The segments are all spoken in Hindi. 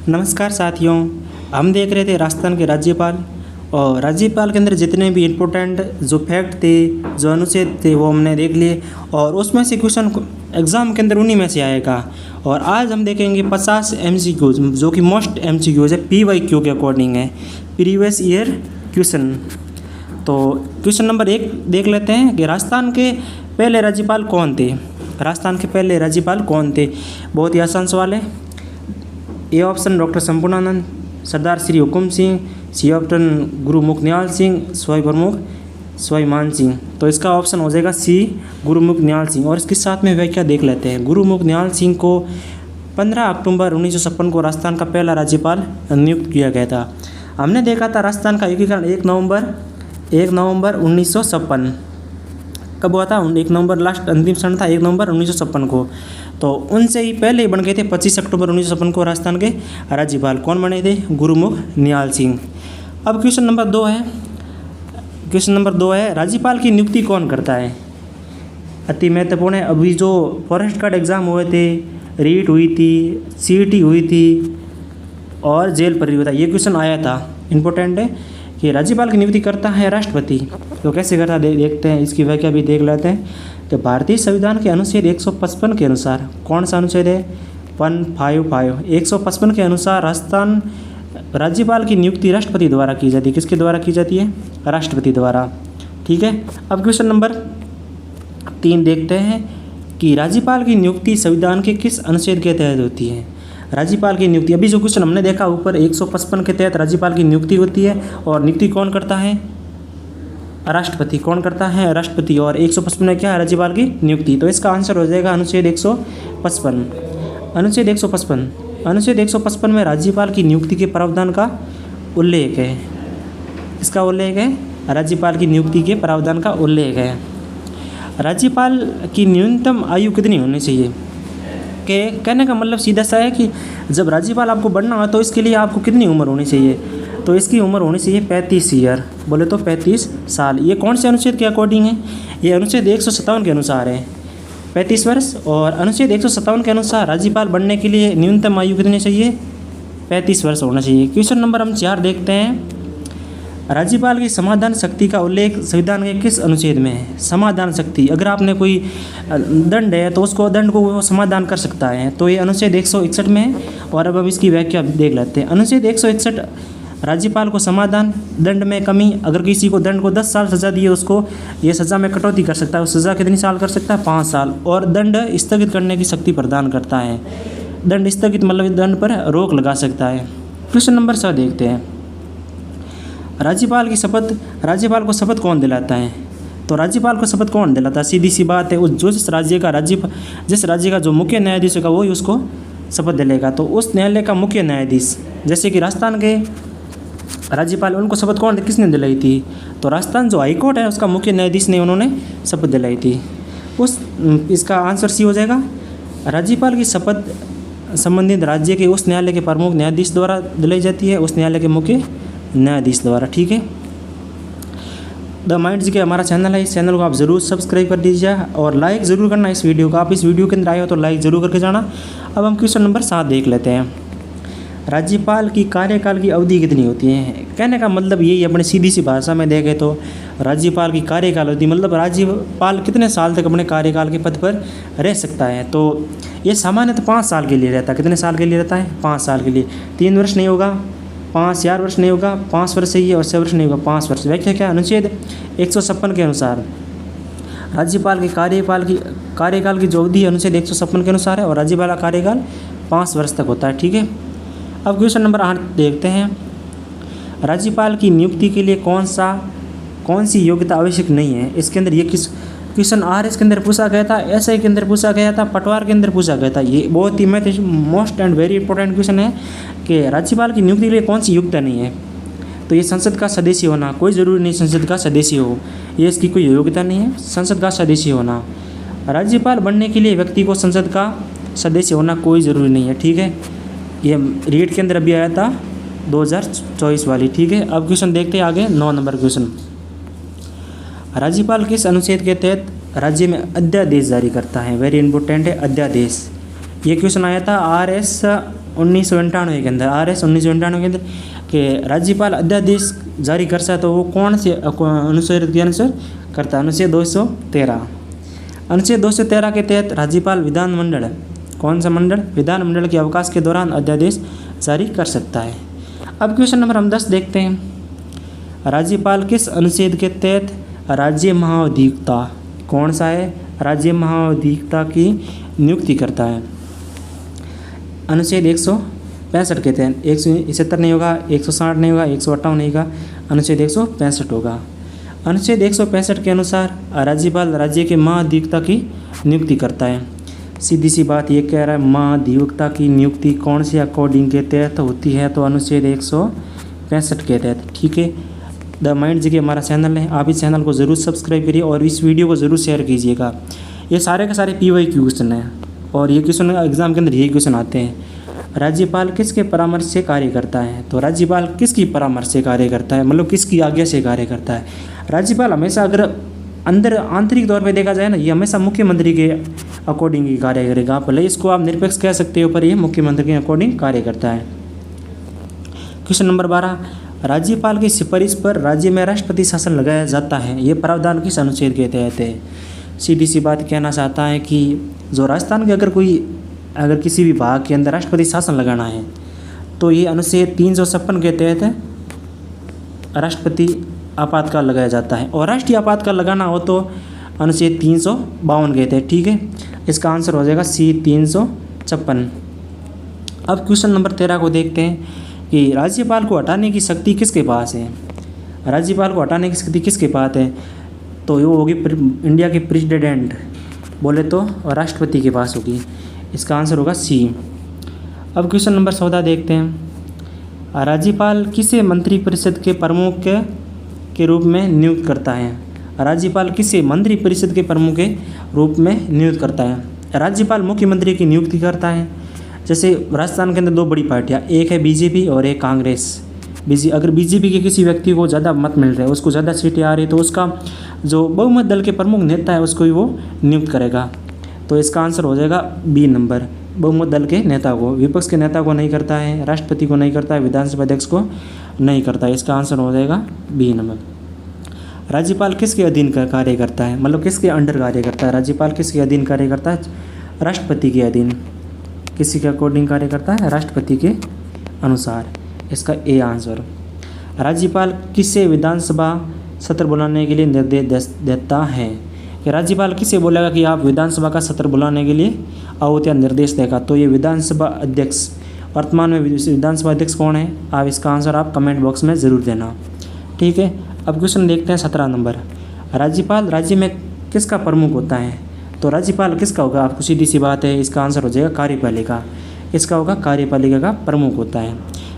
नमस्कार साथियों। हम देख रहे थे राजस्थान के राज्यपाल, और राज्यपाल के अंदर जितने भी इम्पोर्टेंट जो फैक्ट थे, जो अनुच्छेद थे, वो हमने देख लिए और उसमें से क्वेश्चन एग्ज़ाम के अंदर उन्हीं में से आएगा। और आज हम देखेंगे 50 MCQs जो कि मोस्ट MCQs है, PYQ के अकॉर्डिंग है, प्रीवियस ईयर क्वेश्चन। तो क्वेश्चन नंबर 1 देख लेते हैं कि राजस्थान के पहले राज्यपाल कौन थे। राजस्थान के पहले राज्यपाल कौन थे? बहुत ही आसान सवाल है। ए ऑप्शन डॉक्टर संपूर्णानंद, सरदार श्री हुकुम सिंह, सी ऑप्शन गुरुमुख निहाल सिंह, स्वाई प्रमुख स्वाभिमान सिंह। तो इसका ऑप्शन हो जाएगा सी, गुरुमुख निहाल सिंह। और इसके साथ में व्याख्या देख लेते हैं। गुरुमुख निहाल सिंह को 15 अक्टूबर 1956 को राजस्थान का पहला राज्यपाल नियुक्त किया गया था। हमने देखा था राजस्थान का एकीकरण 1 नवंबर 1956 कब हुआ था? 1 नवंबर लास्ट अंतिम क्षण था, 1 नवंबर 1956 को। तो उनसे ही पहले ही बन गए थे 25 अक्टूबर 1956 को राजस्थान के राज्यपाल। कौन बने थे? गुरुमुख निहाल सिंह। अब क्वेश्चन नंबर 2 है राज्यपाल की नियुक्ति कौन करता है? अति महत्वपूर्ण है। अभी जो फॉरेस्ट गार्ड एग्ज़ाम हुए थे, रीट हुई थी, CET हुई थी और जेल पर हुआ था, ये क्वेश्चन आया था। इंपॉर्टेंट है कि राज्यपाल की नियुक्ति करता है राष्ट्रपति। तो कैसे करता देखते हैं, इसकी व्याख्या भी देख लेते हैं। तो भारतीय संविधान के अनुच्छेद 155 के अनुसार, कौन सा अनुच्छेद है? 155 155 के अनुसार राजस्थान राज्यपाल की नियुक्ति राष्ट्रपति द्वारा की जाती है। किसके द्वारा की जाती है? राष्ट्रपति द्वारा। ठीक है। अब क्वेश्चन नंबर 3 देखते हैं कि राज्यपाल की नियुक्ति संविधान के किस अनुच्छेद के तहत होती है? राज्यपाल की नियुक्ति, अभी जो क्वेश्चन हमने देखा ऊपर 155 के तहत राज्यपाल की नियुक्ति होती है। और नियुक्ति कौन करता है? राष्ट्रपति। कौन करता है? राष्ट्रपति। और 155 में क्या है? राज्यपाल की नियुक्ति। तो इसका आंसर हो जाएगा अनुच्छेद 155। अनुच्छेद 155 में राज्यपाल की नियुक्ति के प्रावधान का उल्लेख है। इसका उल्लेख है, राज्यपाल की नियुक्ति के प्रावधान का उल्लेख है। राज्यपाल की न्यूनतम आयु कितनी होनी चाहिए? के कहने का मतलब सीधा सा है कि जब राज्यपाल आपको बनना हो तो इसके लिए आपको कितनी उम्र होनी चाहिए? तो इसकी उम्र होनी चाहिए 35 ईयर, बोले तो 35 साल। ये कौन से अनुच्छेद के अकॉर्डिंग है? ये अनुच्छेद 157 के अनुसार है, 35 वर्ष। और अनुच्छेद 157 के अनुसार राज्यपाल बनने के लिए न्यूनतम आयु कितनी चाहिए? 35 वर्ष होना चाहिए। क्वेश्चन नंबर हम 4 देखते हैं। राज्यपाल की समाधान शक्ति का उल्लेख संविधान के किस अनुच्छेद में है? समाधान शक्ति, अगर आपने कोई दंड है तो उसको दंड को वो समाधान कर सकता है। तो ये अनुच्छेद 161 में है। और अब हम इसकी व्याख्या देख लेते हैं। अनुच्छेद 161 राज्यपाल को समाधान दंड में कमी, अगर किसी को दंड को 10 साल सज़ा दी है उसको ये सज़ा में कटौती कर सकता है। उस सज़ा कितनी साल कर सकता है? 5 साल। और दंड स्थगित करने की शक्ति प्रदान करता है। दंड स्थगित मतलब दंड पर रोक लगा सकता है। क्वेश्चन नंबर 6 देखते हैं। राज्यपाल को शपथ कौन दिलाता है? तो राज्यपाल को शपथ कौन दिलाता है? सीधी सी बात है, उस जिस राज्य का जो मुख्य न्यायाधीश होगा वही उसको शपथ दिलेगा। तो उस न्यायालय का मुख्य न्यायाधीश, जैसे कि राजस्थान के राज्यपाल, उनको शपथ किसने दिलाई थी? तो राजस्थान जो हाईकोर्ट है उसका मुख्य न्यायाधीश ने उन्होंने शपथ दिलाई थी। इसका आंसर सी हो जाएगा। राज्यपाल की शपथ संबंधित राज्य के उस न्यायालय के प्रमुख न्यायाधीश द्वारा दिलाई जाती है, उस न्यायालय के मुख्य न्यायाधीश द्वारा। ठीक है। द माइंड जी के हमारा चैनल है, इस चैनल को आप ज़रूर सब्सक्राइब कर दीजिए और लाइक ज़रूर करना इस वीडियो को। आप इस वीडियो के अंदर आए हो तो लाइक ज़रूर करके जाना। अब हम क्वेश्चन नंबर 7 देख लेते हैं। राज्यपाल की कार्यकाल की अवधि कितनी होती है? कहने का मतलब यही, अपने सीधी सी भाषा में देखें तो राज्यपाल की कार्यकाल अवधि मतलब राज्यपाल कितने साल तक अपने कार्यकाल के पद पर रह सकता है। तो ये सामान्यतः 5 साल के लिए रहता है। कितने साल के लिए रहता है? 5 साल के लिए। 3 वर्ष नहीं होगा, 4 वर्ष नहीं होगा, 5 वर्ष सही है, और 6 वर्ष नहीं होगा, 5 वर्ष। व्याख्या क्या? अनुच्छेद 156 के अनुसार राज्यपाल के कार्यकाल की जो अवधि है अनुच्छेद 156 के अनुसार है, और राज्यपाल का कार्यकाल 5 वर्ष तक होता है। ठीक है। अब क्वेश्चन नंबर 8 देखते हैं। राज्यपाल की नियुक्ति के लिए कौन सी योग्यता आवश्यक नहीं है? इसके अंदर ये किस क्वेश्चन RS के अंदर पूछा गया था, SI के अंदर पूछा गया था, पटवार के अंदर पूछा गया था। ये बहुत ही most and very important question है कि राज्यपाल की नियुक्ति के लिए कौन सी योग्यता नहीं है। तो ये संसद का सदस्य होना, कोई ज़रूरी नहीं संसद का सदस्य हो, ये इसकी कोई योग्यता नहीं है। संसद का सदस्य होना, राज्यपाल बनने के लिए व्यक्ति को संसद का सदस्य होना कोई ज़रूरी नहीं है। ठीक है। ये रीट के अंदर अभी आया था 2024 वाली। ठीक है। अब क्वेश्चन देखते हैं आगे। 9 नंबर क्वेश्चन। राज्यपाल किस अनुच्छेद के तहत राज्य में अध्यादेश जारी करता है? वेरी इंपॉर्टेंट है, अध्यादेश। ये क्वेश्चन आया था RS 1998 के अंदर RS 1998 के अंदर कि राज्यपाल अध्यादेश जारी कर सकता, तो वो कौन से अनुच्छेद के अनुसार करता है? अनुच्छेद 213। अनुच्छेद 213 के तहत राज्यपाल विधानमंडल, कौन सा मंडल? विधानमंडल के अवकाश के दौरान अध्यादेश जारी कर सकता है। अब क्वेश्चन नंबर हम 10 देखते हैं। राज्यपाल किस अनुच्छेद के तहत राज्य महाधिवक्ता, कौन सा है? राज्य महाधिवक्ता की नियुक्ति करता है। अनुच्छेद 165 के तहत 171 नहीं होगा, 160 नहीं होगा, 158 नहीं होगा, अनुच्छेद 165 होगा। अनुच्छेद 165 के अनुसार राज्यपाल राज्य के महाधिवक्ता की नियुक्ति करता है। सीधी सी बात ये कह रहा है, महाधिवक्ता की नियुक्ति कौन से अकॉर्डिंग के तहत होती है? तो अनुच्छेद 165 के तहत। ठीक है, द माइंड जी के हमारा चैनल है, आप इस चैनल को ज़रूर सब्सक्राइब करिए और इस वीडियो को ज़रूर शेयर कीजिएगा। ये सारे के सारे PYQ क्वेश्चन हैं और ये क्वेश्चन एग्जाम के अंदर यही क्वेश्चन आते हैं। राज्यपाल किसके परामर्श से कार्य करता है? तो राज्यपाल किसकी परामर्श से कार्य करता है, मतलब किसकी आज्ञा से कार्य करता है? राज्यपाल हमेशा अगर अंदर आंतरिक तौर पे देखा जाए ना, ये हमेशा मुख्यमंत्री के अकॉर्डिंग ही कार्य करेगा। भले इसको आप निरपेक्ष कह सकते हो, पर ये मुख्यमंत्री के अकॉर्डिंग कार्य करता है। क्वेश्चन नंबर 12, राज्यपाल की सिफारिश पर राज्य में राष्ट्रपति शासन लगाया जाता है, ये प्रावधान किस अनुच्छेद के तहत है? सीधी सी बात कहना चाहता है कि जो राजस्थान के अगर किसी भी भाग के अंदर राष्ट्रपति शासन लगाना है तो ये अनुच्छेद 356 के तहत राष्ट्रपति आपातकाल लगाया जाता है, और राष्ट्रीय आपातकाल लगाना हो तो अनुच्छेद 352 के तहत। ठीक है, इसका आंसर हो जाएगा C 356। अब क्वेश्चन नंबर 13 को देखते हैं कि राज्यपाल को हटाने की शक्ति किसके पास है? राज्यपाल को हटाने की शक्ति किसके पास है? तो ये होगी इंडिया के प्रेसिडेंट, बोले तो राष्ट्रपति के पास होगी। इसका आंसर होगा C। अब क्वेश्चन नंबर 14 देखते हैं। राज्यपाल किसे मंत्रिपरिषद के प्रमुख के रूप में नियुक्त करता है? राज्यपाल किसे मंत्रिपरिषद के प्रमुख के रूप में नियुक्त करता है? राज्यपाल मुख्यमंत्री की नियुक्ति करता है। जैसे राजस्थान के अंदर 2 बड़ी पार्टियां, एक है BJP और एक कांग्रेस। अगर BJP के किसी व्यक्ति को ज़्यादा मत मिल रहे हैं, उसको ज़्यादा सीटें आ रही, तो उसका जो बहुमत दल के प्रमुख नेता है उसको ही वो नियुक्त करेगा। तो इसका आंसर हो जाएगा B नंबर, बहुमत दल के नेता को। विपक्ष के नेता को नहीं करता है, राष्ट्रपति को नहीं करता है, विधानसभा अध्यक्ष को नहीं करता है। इसका आंसर हो जाएगा B नंबर। राज्यपाल किसके अधीन कार्य करता है, मतलब किसके अंडर कार्य करता है? राज्यपाल किसके अधीन कार्य करता है? राष्ट्रपति के अधीन। किसी के अकॉर्डिंग कार्य करता है? राष्ट्रपति के अनुसार। इसका A आंसर। राज्यपाल किसे विधानसभा सत्र बुलाने के लिए निर्देश देता है? कि राज्यपाल किसे बोलेगा कि आप विधानसभा का सत्र बुलाने के लिए आओ, या निर्देश देगा? तो ये विधानसभा अध्यक्ष। वर्तमान में विधानसभा अध्यक्ष कौन है? आप इसका आंसर आप कमेंट बॉक्स में ज़रूर देना। ठीक है, अब क्वेश्चन देखते हैं 17 नंबर। राज्यपाल राज्य में किसका प्रमुख होता है? तो राज्यपाल किसका होगा? आपको सीधी सी बात है, इसका आंसर हो जाएगा कार्यपालिका। इसका होगा कार्यपालिका का प्रमुख होता है।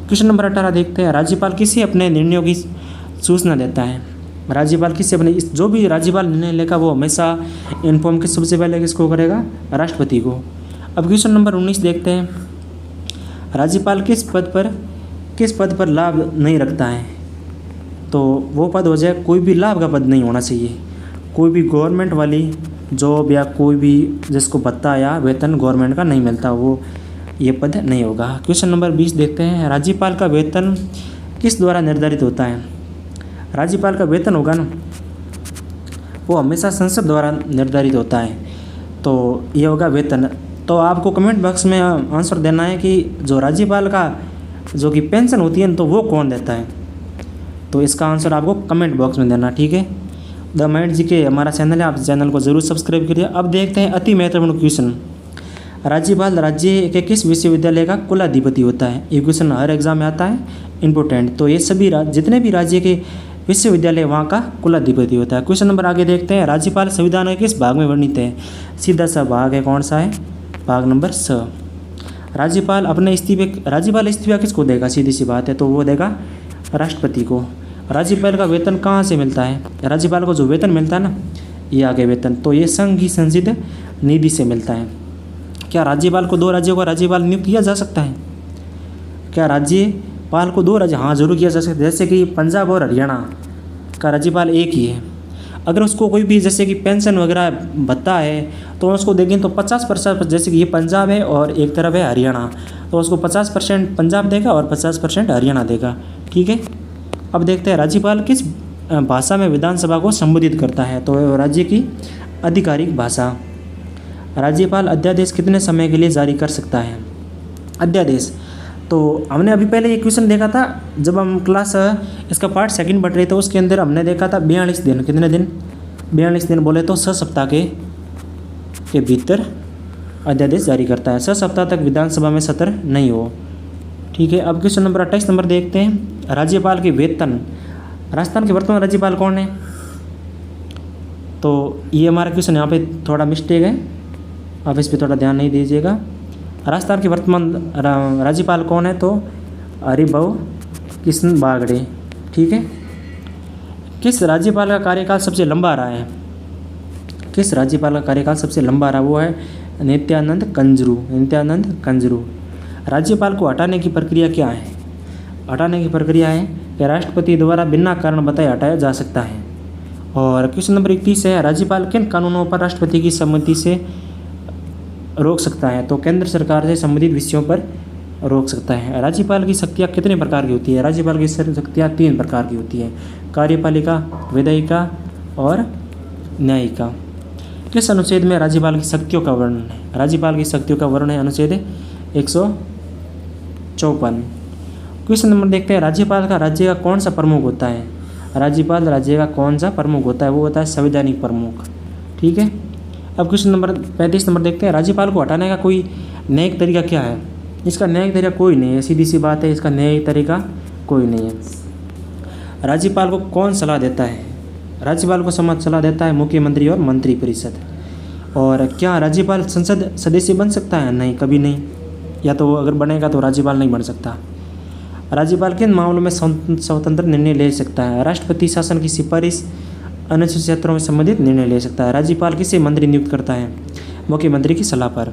क्वेश्चन नंबर 18 देखते हैं। राज्यपाल किसे अपने निर्णयों की सूचना देता है? राज्यपाल किससे अपने जो भी राज्यपाल निर्णय लेगा वो हमेशा इन्फॉर्म किस सबसे पहले किसको करेगा? राष्ट्रपति को। अब क्वेश्चन नंबर 19 देखते हैं। राज्यपाल किस पद पर लाभ नहीं रखता है? तो वो पद हो जाए, कोई भी लाभ का पद नहीं होना चाहिए। कोई भी गवर्नमेंट वाली जॉब या कोई भी जिसको भत्ता या वेतन गवर्नमेंट का नहीं मिलता, वो ये पद नहीं होगा। क्वेश्चन नंबर 20 देखते हैं। राज्यपाल का वेतन किस द्वारा निर्धारित होता है? राज्यपाल का वेतन होगा ना, वो हमेशा संसद द्वारा निर्धारित होता है, तो ये होगा वेतन। तो आपको कमेंट बॉक्स में आंसर देना है कि जो राज्यपाल का जो कि पेंशन होती है तो वो कौन देता है? तो इसका आंसर आपको कमेंट बॉक्स में देना। ठीक है, द माइंड जी के हमारा चैनल है, आप चैनल को ज़रूर सब्सक्राइब करिए। अब देखते हैं अति महत्वपूर्ण क्वेश्चन। राज्यपाल राज्य के किस विश्वविद्यालय का कुलाधिपति होता है? ये क्वेश्चन हर एग्जाम में आता है, इम्पोर्टेंट। तो ये सभी जितने भी राज्य के विश्वविद्यालय वहाँ का कुलाधिपति होता है। क्वेश्चन नंबर आगे देखते हैं। राज्यपाल संविधान के किस भाग में वर्णित है? सीधा सा भाग है, कौन सा है? भाग नंबर 6। राज्यपाल इस्तीफा किसको देगा? सीधी सी बात है, तो वो देगा राष्ट्रपति को। राज्यपाल का वेतन कहाँ से मिलता है? राज्यपाल को जो वेतन मिलता है ना, ये आगे वेतन, तो ये संघ की संसदीय निधि से मिलता है। क्या राज्यपाल को 2 राज्यों का राज्यपाल नियुक्त किया जा सकता है? क्या राज्यपाल को 2 राज्य? हाँ, जरूर किया जा सकता है। जैसे कि पंजाब और हरियाणा का राज्यपाल एक ही है, अगर उसको कोई भी जैसे कि पेंशन वगैरह भत्ता है तो उसको देंगे तो 50%, जैसे कि ये पंजाब है और एक तरफ है हरियाणा, तो उसको 50% पंजाब देगा और 50% हरियाणा देगा। ठीक है, अब देखते हैं राज्यपाल किस भाषा में विधानसभा को संबोधित करता है। तो राज्य की आधिकारिक भाषा। राज्यपाल अध्यादेश कितने समय के लिए जारी कर सकता है? अध्यादेश तो हमने अभी पहले ये क्वेश्चन देखा था जब हम क्लास इसका पार्ट सेकंड पढ़ रहे थे, उसके अंदर हमने देखा था 42 दिन। कितने दिन? 42 दिन बोले तो 6 सप्ताह के भीतर अध्यादेश जारी करता है। 6 सप्ताह तक विधानसभा में सत्र नहीं हो। ठीक है, अब क्वेश्चन नंबर 28 नंबर देखते हैं। राज्यपाल के वेतन। राजस्थान के वर्तमान राज्यपाल कौन है? तो ये हमारा क्वेश्चन यहाँ पे थोड़ा मिस्टेक है, आप इस पर थोड़ा ध्यान नहीं दीजिएगा। राजस्थान के वर्तमान राज्यपाल कौन है? तो हरिभाऊ कृष्ण बागड़े। ठीक है, किस राज्यपाल का कार्यकाल सबसे लंबा रहा है? किस राज्यपाल का कार्यकाल सबसे लंबा रहा? वो है नित्यानंद कंजरू। नित्यानंद कंजरू। राज्यपाल को हटाने की प्रक्रिया क्या है? हटाने की प्रक्रिया है कि राष्ट्रपति द्वारा बिना कारण बताए हटाया जा सकता है। और क्वेश्चन नंबर 31 है, राज्यपाल किन कानूनों पर राष्ट्रपति की सम्मति से रोक सकता है? तो केंद्र सरकार से संबंधित विषयों पर रोक सकता है। राज्यपाल की शक्तियाँ कितने प्रकार की होती है? राज्यपाल की शक्तियाँ 3 प्रकार की होती है, कार्यपालिका, विधायिका और न्यायिका। किस अनुच्छेद में राज्यपाल की शक्तियों का वर्णन है? राज्यपाल की शक्तियों का वर्णन है अनुच्छेद 154। क्वेश्चन नंबर देखते हैं, राज्यपाल का राज्य का कौन सा प्रमुख होता है? राज्यपाल राज्य का कौन सा प्रमुख होता है? वो होता है संवैधानिक प्रमुख। ठीक है, अब क्वेश्चन नंबर 35 नंबर देखते हैं, राज्यपाल को हटाने का कोई न्यायिक तरीका क्या है? इसका न्यायिक तरीका कोई नहीं है, सीधी सी बात है, इसका न्यायिक तरीका कोई नहीं है। राज्यपाल को कौन सलाह देता है? राज्यपाल को सलाह देता है मुख्यमंत्री और मंत्रिपरिषद। और क्या राज्यपाल संसद सदस्य बन सकता है? नहीं, कभी नहीं, या तो अगर बनेगा तो राज्यपाल नहीं बन सकता। राज्यपाल किन मामलों में स्वतंत्र निर्णय ले सकता है? राष्ट्रपति शासन की सिफारिश, अनुच्छेद क्षेत्रों में संबंधित निर्णय ले सकता है। राज्यपाल किसे मंत्री नियुक्त करता है? मुख्यमंत्री की सलाह पर।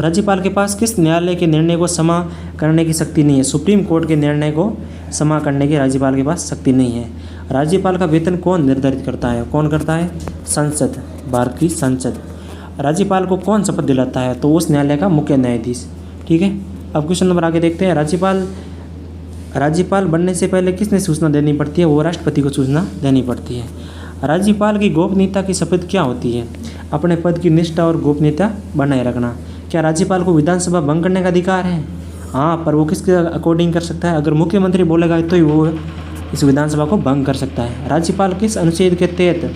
राज्यपाल के पास किस न्यायालय के निर्णय को क्षमा करने की शक्ति नहीं है? सुप्रीम कोर्ट के निर्णय को क्षमा करने की राज्यपाल के पास शक्ति नहीं है। राज्यपाल का वेतन कौन निर्धारित करता है? कौन करता है? संसद, भारत की संसद। राज्यपाल को कौन शपथ दिलाता है? तो उस न्यायालय का मुख्य न्यायाधीश। ठीक है, अब क्वेश्चन नंबर आगे देखते हैं, राज्यपाल बनने से पहले किसने सूचना देनी पड़ती है? वो राष्ट्रपति को सूचना देनी पड़ती है। राज्यपाल की गोपनीयता की शपथ क्या होती है? अपने पद की निष्ठा और गोपनीयता बनाए रखना। क्या राज्यपाल को विधानसभा भंग करने का अधिकार है? हाँ, पर वो किसके अकॉर्डिंग कर सकता है? अगर मुख्यमंत्री बोलेगा तो ही वो इस विधानसभा को भंग कर सकता है। राज्यपाल किस अनुच्छेद के तहत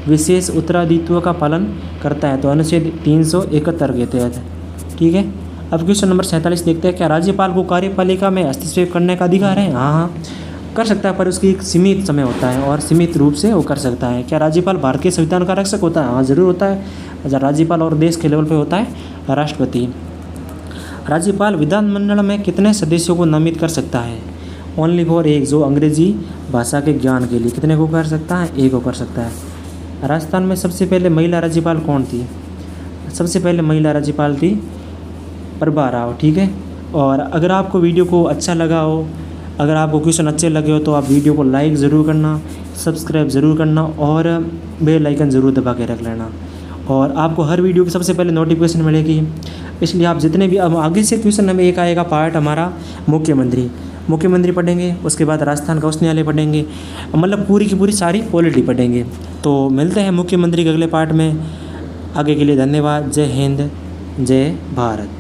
विशेष उत्तराधित्व का पालन करता है? तो अनुच्छेद 371 के तहत। ठीक है, अब क्वेश्चन नंबर 47 देखते हैं, क्या राज्यपाल को कार्यपालिका में हस्तक्षेप करने का अधिकार है? हाँ, कर सकता है, पर उसकी एक सीमित समय होता है और सीमित रूप से वो कर सकता है। क्या राज्यपाल भारत के संविधान का रक्षक होता है? हाँ, जरूर होता है। राज्यपाल और देश के लेवल पे होता है राष्ट्रपति। राज्यपाल विधानमंडल में कितने सदस्यों को नामित कर सकता है? ओनली फॉर एक, जो अंग्रेजी भाषा के ज्ञान के लिए। कितने को कर सकता है? 1 को कर सकता है। राजस्थान में सबसे पहले महिला राज्यपाल कौन थी? सबसे पहले महिला राज्यपाल थी प्रभा राव। ठीक है, और अगर आपको वीडियो को अच्छा लगा हो, अगर आपको क्वेश्चन अच्छे लगे हो तो आप वीडियो को लाइक ज़रूर करना, सब्सक्राइब ज़रूर करना और बेल आइकन ज़रूर दबा के रख लेना। और आपको हर वीडियो की सबसे पहले नोटिफिकेशन मिलेगी, इसलिए आप जितने भी अब आगे से क्वेश्चन हमें एक आएगा पार्ट हमारा मुख्यमंत्री पढ़ेंगे, उसके बाद राजस्थान का उच्च न्यायालय पढ़ेंगे, मतलब पूरी की पूरी सारी पॉलिटी पढ़ेंगे। तो मिलते हैं मुख्यमंत्री के अगले पार्ट में। आगे के लिए धन्यवाद। जय हिंद, जय भारत।